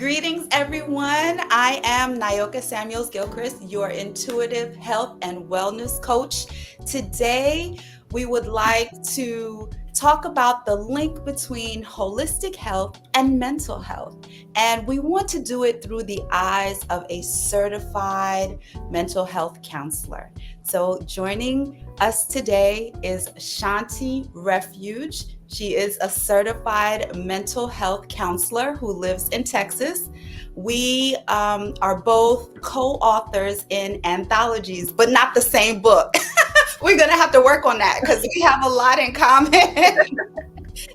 Greetings, everyone. I am Nyoka Samuels Gilchrist, your intuitive health and wellness coach. Today, we would like to talk about the link between holistic health and mental health. And we want to do it through the eyes of a certified mental health counselor. So, joining us today is Shawnti Refuge. She is a certified mental health counselor who lives in Texas. We are both co-authors in anthologies, but not the same book. We're going to have to work on that because we have a lot in common.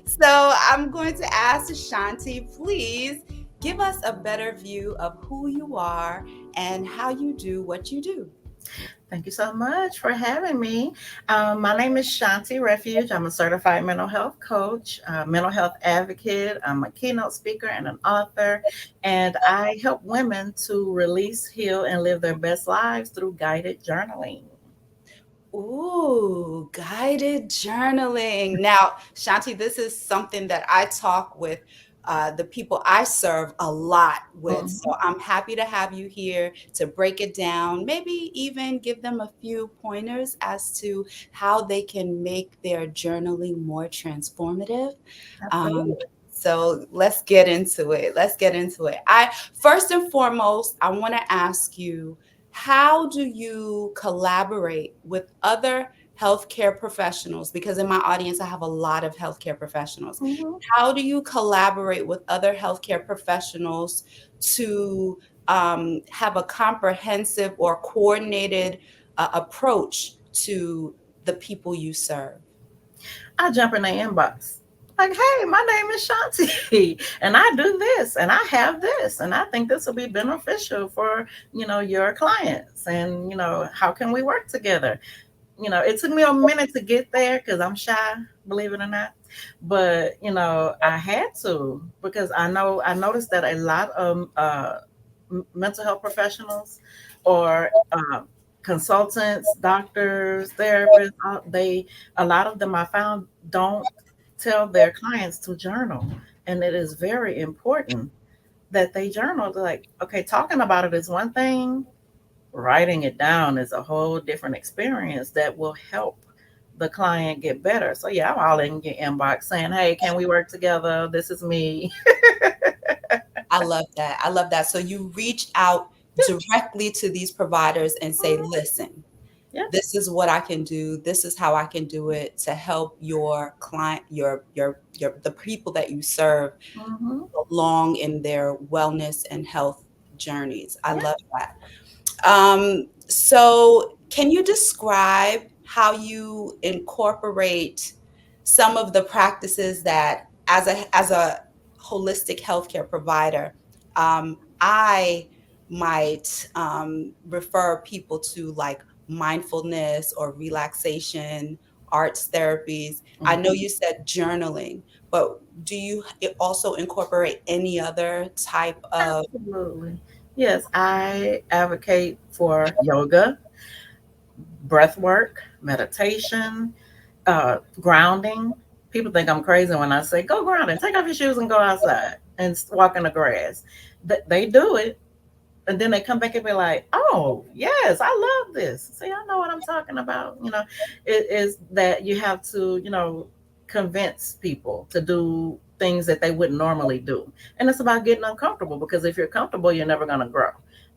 So I'm going to ask Shawnti, please give us a better view of who you are and how you do what you do. Thank you so much for having me. My name is Shawnti Refuge. I'm a certified mental health coach, mental health advocate. I'm a keynote speaker and an author, and I help women to release, heal, and live their best lives through guided journaling. Ooh, guided journaling. Now, Shawnti, this is something that I talk with the people I serve a lot with. So Mhm. I'm happy to have you here to break it down, maybe even give them a few pointers as to how they can make their journaling more transformative. Um, Absolutely. so let's get into it. Let's get into it. I first and foremost, I want to ask you, how do you collaborate with other healthcare professionals? Because in my audience, I have a lot of healthcare professionals. Mhm. How do you collaborate with other healthcare professionals to have a comprehensive or coordinated approach to the people you serve? I jump in the inbox. Like, hey, my name is Shanti, and I do this, and I have this, and I think this will be beneficial for your clients, and how can we work together? It took me a minute to get there because I'm shy, believe it or not. But I had to because I noticed that a lot of mental health professionals or consultants, doctors, therapists, a lot of them I found don't tell their clients to journal, and it is very important that they journal. They're like, okay, talking about it is one thing, writing it down is a whole different experience that will help the client get better. So yeah, I'm all in your inbox saying, hey, can we work together? This is me. I love that. I love that. So you reach out directly to these providers and say, listen, Yeah. this is what I can do. This is how I can do it to help your client, your the people that you serve Hmm. along in their wellness and health journeys. I Yeah. love that. So can you describe how you incorporate some of the practices that as a holistic healthcare provider, I might refer people to, like mindfulness or relaxation, arts therapies. I know Hmm. you said journaling, but do you also incorporate any other type of? Absolutely. Yes, I advocate for yoga, breath work, meditation, grounding. People think I'm crazy when I say go grounding, take off your shoes and go outside and walk in the grass. They do it, and then they come back and be like, "Oh, yes, I love this." See, I know what I'm talking about. It is that you have to, convince people to do things that they wouldn't normally do, and it's about getting uncomfortable because if you're comfortable, you're never going to grow.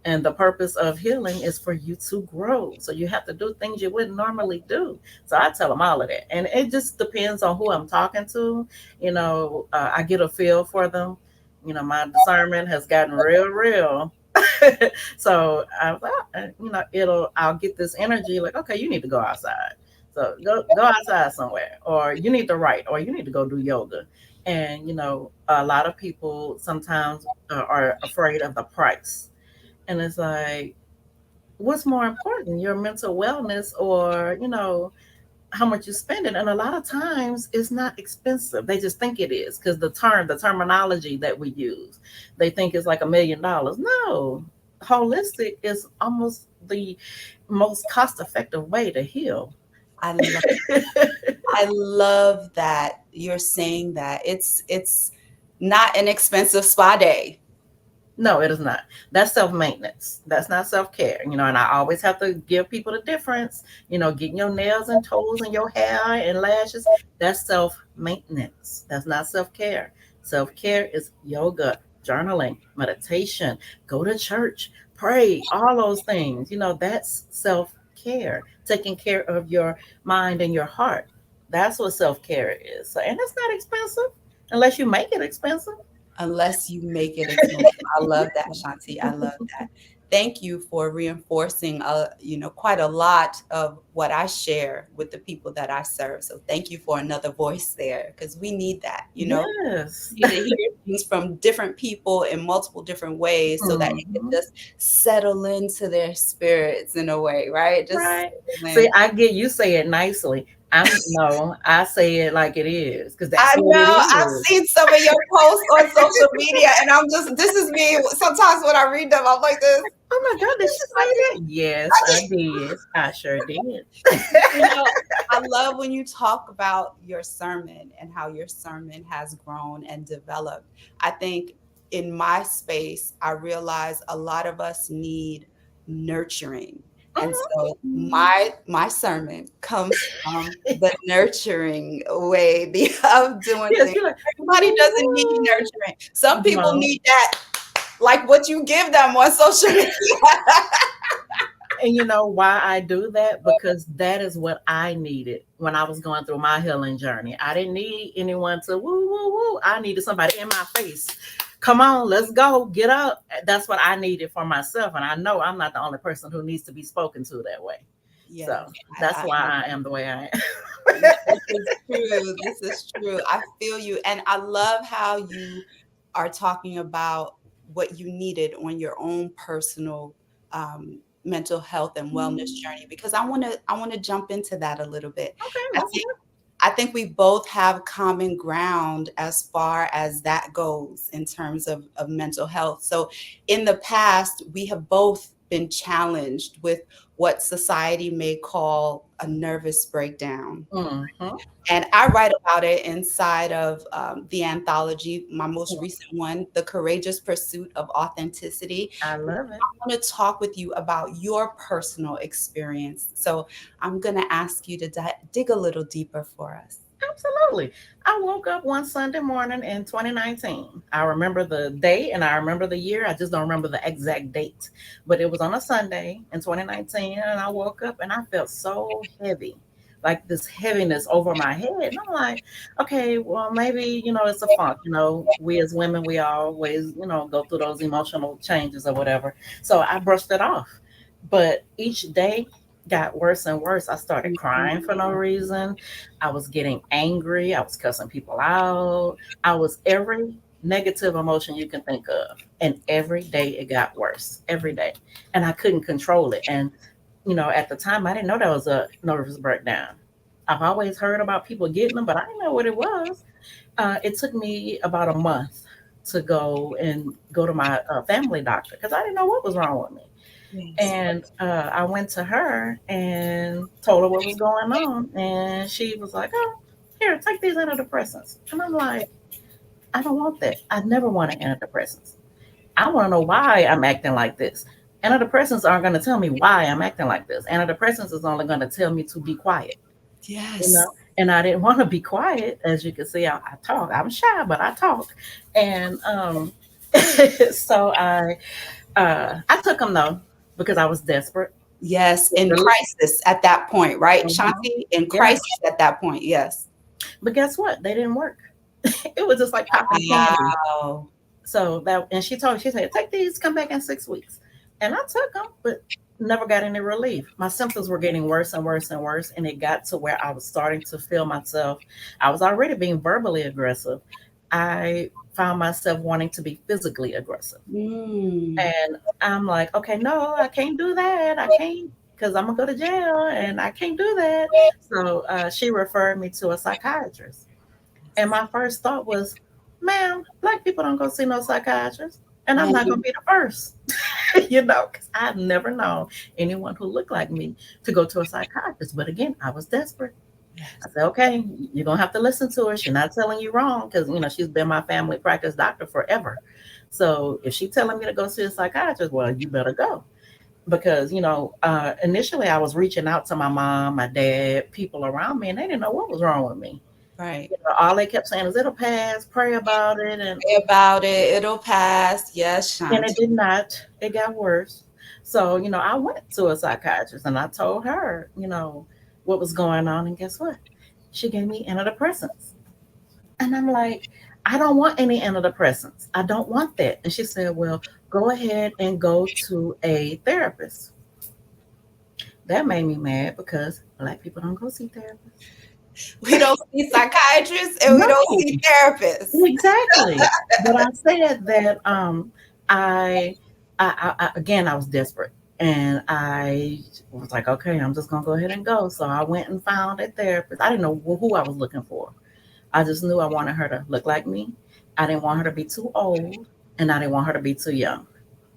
And the purpose of healing is for you to grow. So you have to do things you wouldn't normally do. So I tell them all of that, and it just depends on who I'm talking to. I get a feel for them. My discernment has gotten real, real. So I was like, I'll get this energy like, okay, you need to go outside. So go outside somewhere, or you need to write, or you need to go do yoga. And a lot of people sometimes are afraid of the price, and it's like, what's more important, your mental wellness, or how much you spend it? And a lot of times it's not expensive. They just think it is because the terminology that we use, they think it's like $1 million. No, holistic is almost the most cost effective way to heal. I love I love that you're saying that. It's not an expensive spa day. No, it is not. That's self maintenance. That's not self care. And I always have to give people the difference. Getting your nails and toes and your hair and lashes, that's self maintenance. That's not self care. Self care is yoga, journaling, meditation, go to church, pray, all those things. That's self care, taking care of your mind and your heart. That's what self care is. So, and it's not expensive unless you make it expensive. Unless you make it expensive. I love that, Shanti. I love that. Thank you for reinforcing, quite a lot of what I share with the people that I serve. So thank you for another voice there, because we need that. Yes. We need to hear things from different people in multiple different ways so that it can Mhm. just settle into their spirits in a way, right? Just Right. settle See, in. I get you say it nicely. I'm no, I say it like it is because that's I what it know. I've is. seen some of your posts on social media, and I'm just, this is me. Sometimes when I read them, I'm like this. Oh my God, did she say that? Yes, I did. I sure did. You know, I love when you talk about your sermon and how your sermon has grown and developed. I think in my space, I realize a lot of us need nurturing. And so Mhm. my sermon comes from the nurturing way of doing Yes, things. you're like, Everybody doesn't need nurturing. Some people no. need that, like what you give them on social media. And you know why I do that? Because that is what I needed when I was going through my healing journey. I didn't need anyone to woo, woo, woo. I needed somebody in my face. Come on, let's go, get up. That's what I needed for myself. And I know I'm not the only person who needs to be spoken to that way. So Yes, that's why I I am the way I am. this is true. This is true. I feel you. And I love how you are talking about what you needed on your own personal mental health and wellness journey, because I want to jump into that a little bit. Okay, I let's think do I think we both have common ground as far as that goes in terms of mental health. So in the past, we have both been challenged with what society may call a nervous breakdown. it. Mm-hmm. And I write about it inside of the anthology, my most recent one, The Courageous Pursuit of Authenticity. I love it. I want to talk with you about your personal experience. So I'm going to ask you to dig a little deeper for us. Absolutely. I woke up one Sunday morning in 2019. I remember the day and I remember the year. I just don't remember the exact date. But it was on a Sunday in 2019. And I woke up and I felt so heavy, like this heaviness over my head. And I'm like, okay, well, maybe, it's a funk. We as women, we always, go through those emotional changes or whatever. So I brushed it off. But each day got worse and worse. I started crying for no reason. I was getting angry. I was cussing people out. I was every negative emotion you can think of. And every day it got worse, every day. And I couldn't control it. And, at the time, I didn't know that was a nervous breakdown. I've always heard about people getting them, but I didn't know what it was. It took me about a month to go to my family doctor because I didn't know what was wrong with me. Yes. And I went to her and told her what was going on. And she was like, oh, here, take these antidepressants. And I'm like, I don't want that. I never wanted antidepressants. I want to know why I'm acting like this. Antidepressants aren't going to tell me why I'm acting like this. Antidepressants is only going to tell me to be quiet, you Yes. know? And I didn't want to be quiet. As you can see, I talk. I'm shy, but I talk. And so I took them though because I was desperate. Yes. In crisis at that point, right, Mhm. Shanti? In Yeah. crisis at that point. Yes. But guess what? They didn't work. It was just like popping candy. Wow. So that, and she said, take these, come back in 6 weeks. And I took them, but never got any relief. My symptoms were getting worse and worse and worse. And it got to where I was starting to feel myself. I was already being verbally aggressive. I found myself wanting to be physically aggressive. Mm. And I'm like, okay, no, I can't do that. I can't, because I'm going to go to jail and I can't do that. So she referred me to a psychiatrist. And my first thought was, ma'am, black people don't go see no psychiatrist. And I'm not going to be the first, because I've never known anyone who looked like me to go to a psychiatrist. But again, I was desperate. I Yes. said, okay, you're gonna have to listen to her. She's not telling you wrong because she's been my family practice doctor forever. So if she's telling me to go see a psychiatrist, well, you better go. Because initially I was reaching out to my mom, my dad, people around me, and they didn't know what was wrong with me. Right. All they kept saying is it'll pass, pray about it, Pray about it. It'll pass. Yes, and it Shanti. did not. It got worse. So, I went to a psychiatrist and I told her, what was going on. And guess what? She gave me antidepressants. And I'm like, I don't want any antidepressants. I don't want that. And she said, well, go ahead and go to a therapist. That made me mad because Black people don't go see therapists. We don't see psychiatrists and we don't No, see therapists. exactly. But I said that I, again I was desperate and I was like, okay, I'm just gonna go ahead and go. So I went and found a therapist. I didn't know who I was looking for. I just knew I wanted her to look like me. I didn't want her to be too old, and I didn't want her to be too young.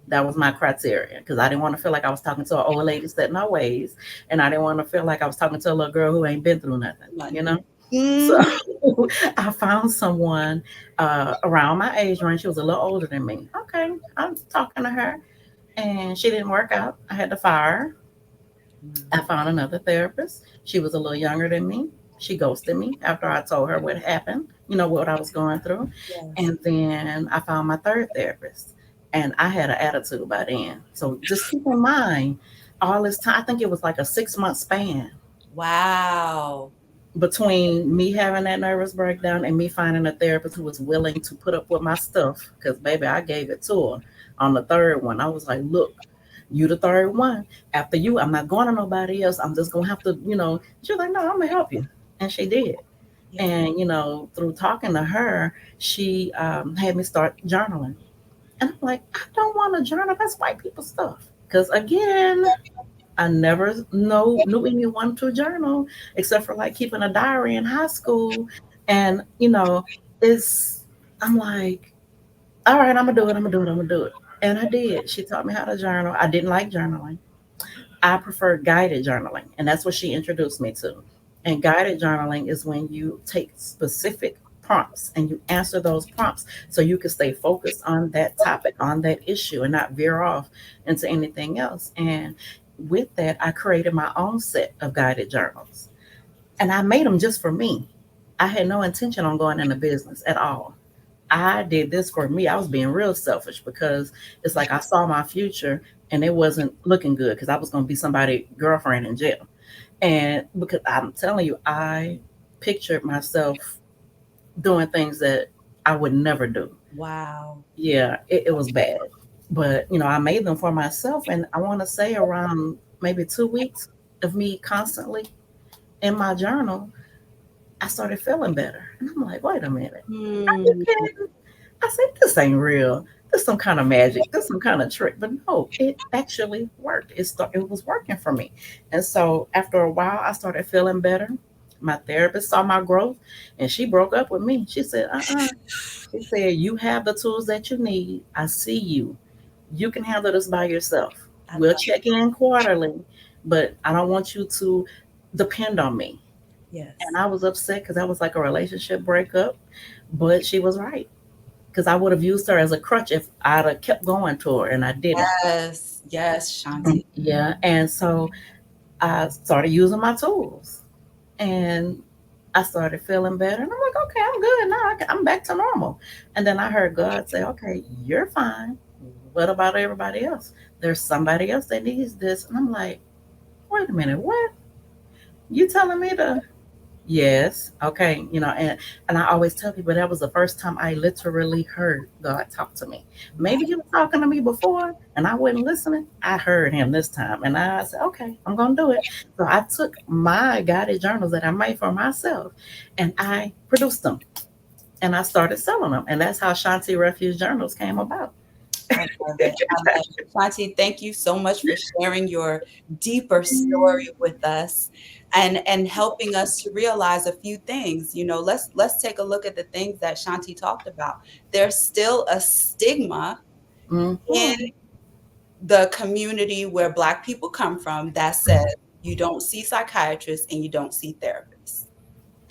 That was my criteria because I didn't want to feel like I was talking to an old lady set in her ways, and I didn't want to feel like I was talking to a little girl who ain't been through nothing. So Mhm. I found someone around my age range. She was a little older than me. Okay, I'm talking to her, and she didn't work out. I had to fire her. I found another therapist. She was a little younger than me. She ghosted me after I told her what happened, what I was going through. Yes. And then I found my third therapist. And I had an attitude by then. So just keep in mind, all this time, I think it was like a 6 month span Wow. between me having that nervous breakdown and me finding a therapist who was willing to put up with my stuff. Because, baby, I gave it to her on the third one. I was like, look, you the third one. After you, I'm not going to nobody else. I'm just going to have to, She was like, no, I'm going to help you. And she did. Yeah. And, through talking to her, she had me start journaling. And I'm like, I don't want to journal. That's white people stuff. Because, again, I never knew anyone to journal except for like keeping a diary in high school. And, it's, I'm like, all right, I'm gonna do it, I'm gonna do it, I'm gonna do it. And I did. She taught me how to journal. I didn't like journaling. I prefer guided journaling, and that's what she introduced me to. And guided journaling is when you take specific prompts and you answer those prompts so you can stay focused on that topic, on that issue, and not veer off into anything else. And with that, I created my own set of guided journals, and I made them just for me. I had no intention on going into business at all. I did this for me. I was being real selfish because it's like I saw my future and it wasn't looking good because I was going to be somebody's girlfriend in jail. And because I'm telling you, I pictured myself doing things that I would never do. Wow. Yeah, it was bad. But, I made them for myself. And I want to say around maybe 2 weeks of me constantly in my journal, I started feeling better. And I'm like, wait a minute. Are you Hmm. kidding? I said, this ain't real. This some kind of magic. This some kind of trick. But no, it actually worked. It was working for me. And so after a while, I started feeling better. My therapist saw my growth and she broke up with me. She said, She said, you have the tools that you need. I see you. You can handle this by yourself. I We'll love. check in quarterly, but I don't want you to depend on me. And Yes. I was upset because that was like a relationship breakup. But she was right because I would have used her as a crutch if I'd have kept going to her, and I didn't. Yes. Yes, Shanti. Yeah, and so I started using my tools, and I started feeling better. And I'm like, okay, I'm good now. I'm back to normal. And then I heard God say, okay, you're fine. What about everybody else? There's somebody else that needs this. And I'm like, wait a minute, what? You telling me to Yes. Okay. And I always tell people that was the first time I literally heard God talk to me. Wow. Maybe he was talking to me before and I wasn't listening. I heard him this time and I said, okay, I'm going to do it. So I took my guided journals that I made for myself and I produced them and I started selling them. And that's how Shawnti Refuge journals came about. I love it. I love it. Shanti, thank you so much for sharing your deeper story with us and helping us to realize a few things. Let's take a look at the things that Shanti talked about. There's still a stigma in Mm-hmm. the community where Black people come from that says you don't see psychiatrists and you don't see therapists.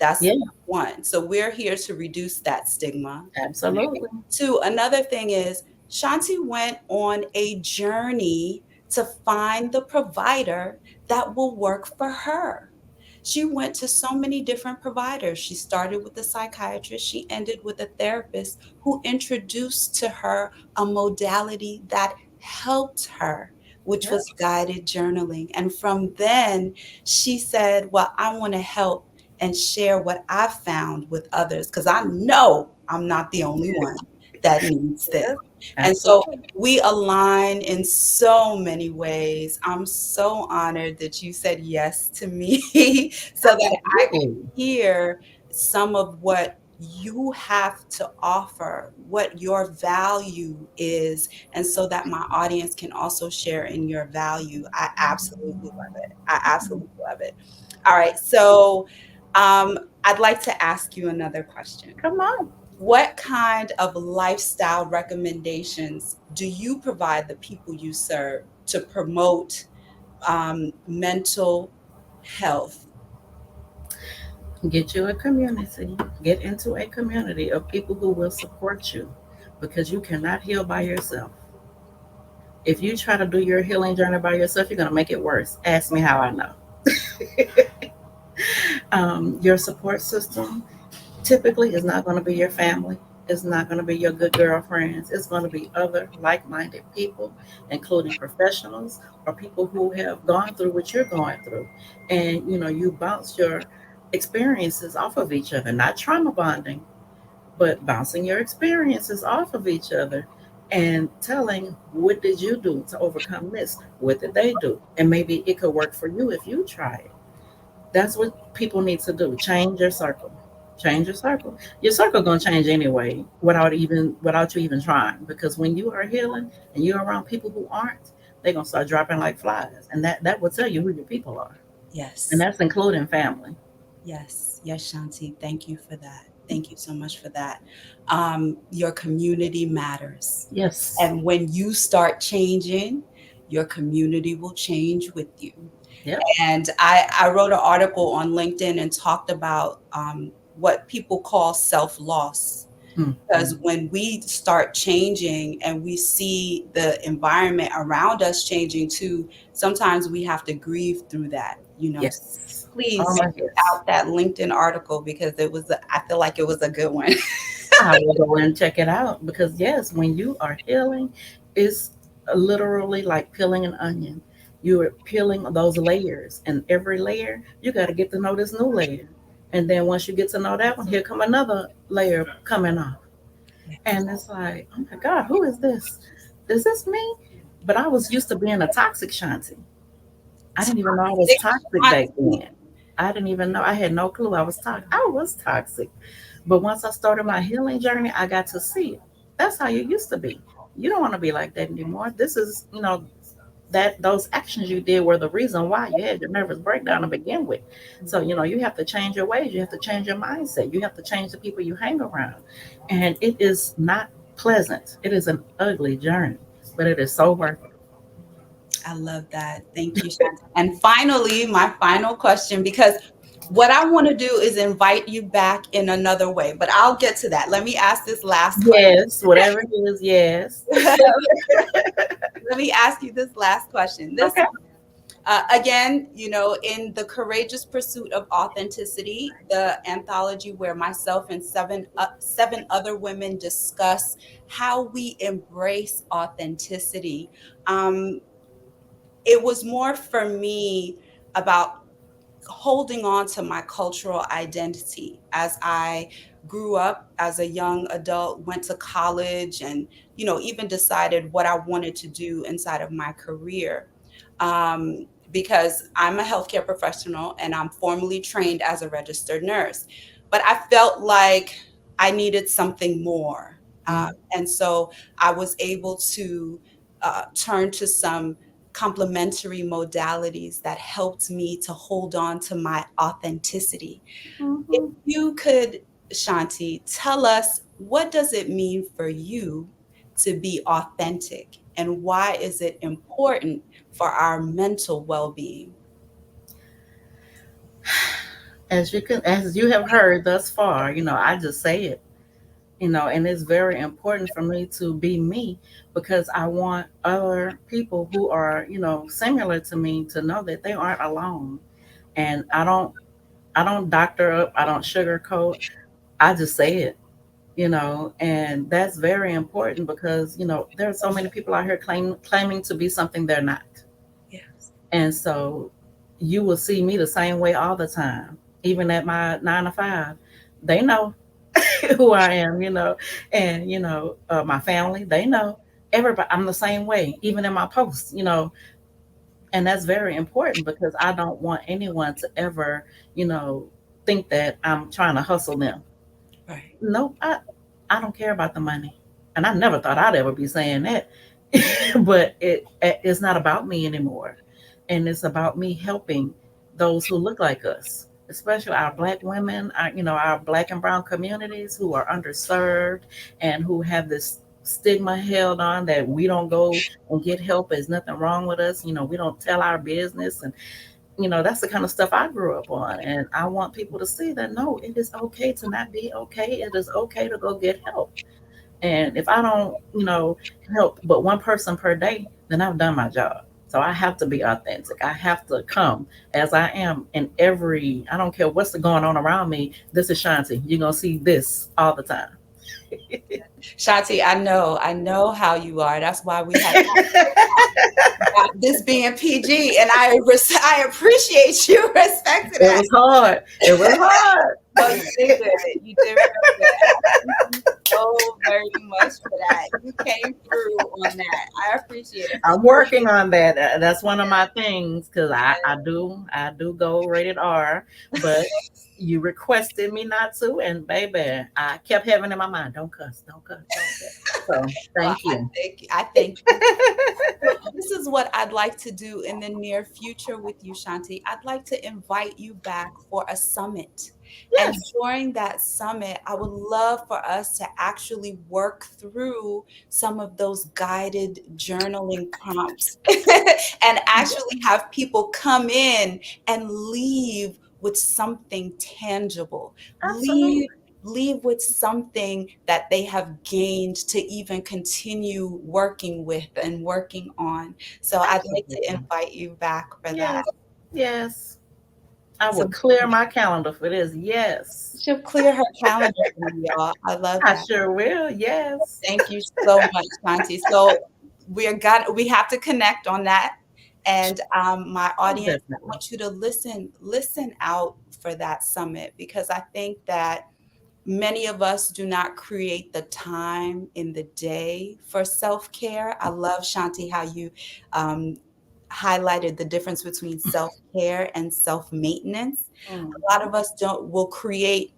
That's Yeah, one. So we're here to reduce that stigma. absolutely. Two, another thing is Shawnti went on a journey to find the provider that will work for her. She went to so many different providers. She started with a psychiatrist, she ended with a therapist who introduced to her a modality that helped her, which Yeah. was guided journaling. And from then, she said, well, I want to help and share what I've found with others because I know I'm not the only one that needs this. Yeah, And so absolutely. we align in so many ways. I'm so honored that you said yes to me so that I could Absolutely. hear some of what you have to offer, what your value is, and so that my audience can also share in your value. I absolutely love it. I absolutely love it. All right. So I'd like to ask you another question. Come on. What kind of lifestyle recommendations do you provide the people you serve to promote mental health? Get you a community. Get into a community of people who will support you because you cannot heal by yourself. If you try to do your healing journey by yourself, you're going to make it worse. Ask me how I know. Your support system typically is not going to be your family. It's not going to be your good girlfriends. It's going to be other like-minded people, including professionals or people who have gone through what you're going through. And you bounce your experiences off of each other, not trauma bonding, but bouncing your experiences off of each other and telling what did you do to overcome this? What did they do? And maybe it could work for you if you try it. That's what people need to do. Change your circle. Change your circle. Your circle gonna change anyway, without you even trying. Because when you are healing and you're around people who aren't, they're gonna start dropping like flies, and that will tell you who your people are, and Yes, that's including family. yes, yes, Shanti. Thank you for that. Thank you so much for that. Your community matters. Yes. And when you start changing, your community will change with you. Yep. And I wrote an article on LinkedIn and talked about what people call self loss. Mm-hmm. Because when we start changing and we see the environment around us changing too, sometimes we have to grieve through that, you know. So Yes. Oh please my check yes. out that LinkedIn article because I feel like it was a good one. I will go and check it out because yes, when you are healing, it's literally like peeling an onion. You are peeling those layers, and every layer you got to get to know this new layer, and then once you get to know that one, here come another layer coming off, and it's like, oh my God, who is this? Is this me? But I was used to being a toxic Shanti. I didn't even know I was Toxic toxic back Shanti. then. I didn't even know. I had no clue I was toxic. I was toxic. But once I started my healing journey, I got to see it. That's how you used to be. You don't want to be like that anymore. This is, that those actions you did were the reason why you had your nervous breakdown to begin with. So, you have to change your ways. You have to change your mindset. You have to change the people you hang around. And it is not pleasant. It is an ugly journey, but it is so worth it. I love that. Thank you, Shanta. And finally, my final question, because what I want to do is invite you back in another way, but I'll get to that. Let me ask this last Yes, whatever it is, yes. question. Let me ask you this last question. This Okay. again, in the courageous pursuit of authenticity, the anthology where myself and seven other women discuss how we embrace authenticity. Um, it was more for me about holding on to my cultural identity as I grew up as a young adult, went to college, and even decided what I wanted to do inside of my career. Because I'm a healthcare professional and I'm formally trained as a registered nurse, but I felt like I needed something more. Mm. And so I was able to turn to some complementary modalities that helped me to hold on to my authenticity. If Mhm. you could, Shanti, tell us what does it mean for you to be authentic and why is it important for our mental well-being? as you have heard thus far, I just say it, and it's very important for me to be me because I want other people who are, similar to me to know that they aren't alone. And I don't doctor up, I don't sugarcoat. I just say it, and that's very important because, there are so many people out here claiming to be something they're not. Yes. And so you will see me the same way all the time, even at my 9 to 5. They know who I am, and my family, they know. Everybody, I'm the same way, even in my posts, and that's very important because I don't want anyone to ever, you know, think that I'm trying to hustle them. Right. Nope, I don't care about the money, and I never thought I'd ever be saying that. But it's not about me anymore, and it's about me helping those who look like us, especially our Black women, our Black and Brown communities who are underserved and who have this stigma held on that we don't go and get help. There's nothing wrong with us. We don't tell our business, and that's the kind of stuff I grew up on. And I want people to see that no, it is okay to not be okay. It is okay to go get help. And if I don't, help but one person per day, then I've done my job. So I have to be authentic. I have to come as I am in I don't care what's going on around me. This is Shawnti. You're going to see this all the time. Shanti, I know how you are. That's why we have about this being PG, and I appreciate you respecting It that. was hard. It was hard. No, you did good. You did real good. I thank you so very much for that. You came through on that. I appreciate it. I'm working on that. That's one of my things because I do go rated R, but you requested me not to, and baby, I kept having in my mind, don't cuss, don't cuss, don't cuss. So Well, thank you. I thank you. So this is what I'd like to do in the near future with you, Shanti. I'd like to invite you back for a summit. And Yes, during that summit, I would love for us to actually work through some of those guided journaling prompts and actually have people come in and leave with something tangible. absolutely. Leave with something that they have gained to even continue working with and working on. So I'd like to Absolutely. invite you back for that. Yes. Yes. I will So clear my calendar for this. Yes. she'll clear her calendar for me, y'all. I love I that. sure will. Yes. Thank you so much, Shanti. So we have to connect on that. And my Oh, audience, I definitely. want you to listen out for that summit because I think that many of us do not create the time in the day for self-care. I love, Shanti, how you um, highlighted the difference between self-care and self-maintenance. A lot Mhm. of us don't will create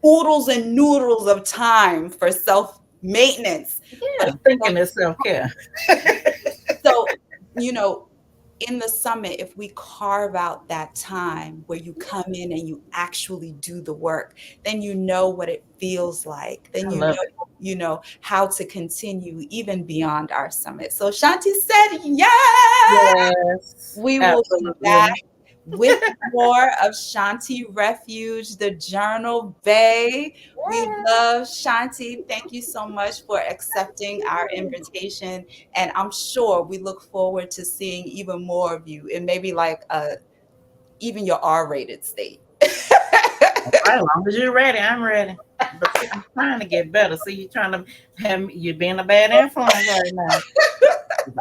oodles and noodles of time for self-maintenance, but Yeah. Thinking is self care. so, you know, in the summit, if we carve out that time where you come in and you actually do the work, then you know what it feels like. Then I love it. you know how to continue even beyond our summit. So Shanti said, yes, Yes. we will be back Absolutely. with more of Shawnti Refuge, the Journal Bay. We love Shanti. Thank you so much for accepting our invitation. And I'm sure we look forward to seeing even more of you and maybe like even your R-rated state. All right, as long as you're ready, I'm ready. But see, I'm trying to get better. See, you trying to have me, you being a bad influence right now.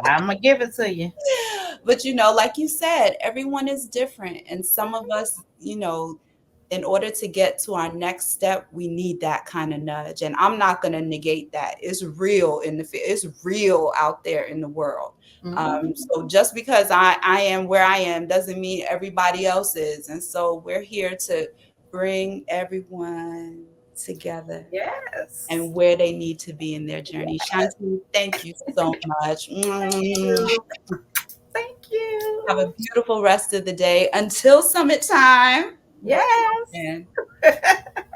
I'm gonna give it to you. But like you said, everyone is different. And some of us, in order to get to our next step, we need that kind of nudge. And I'm not going to negate that. It's real it's real out there in the world. Mhm. So just because I am where I am doesn't mean everybody else is. And so we're here to bring everyone together Yes. and where they need to be in their journey. Shanti, thank you so much. Thank you. Thank Have a you. beautiful rest of the day. Until summit time, work Yes. on.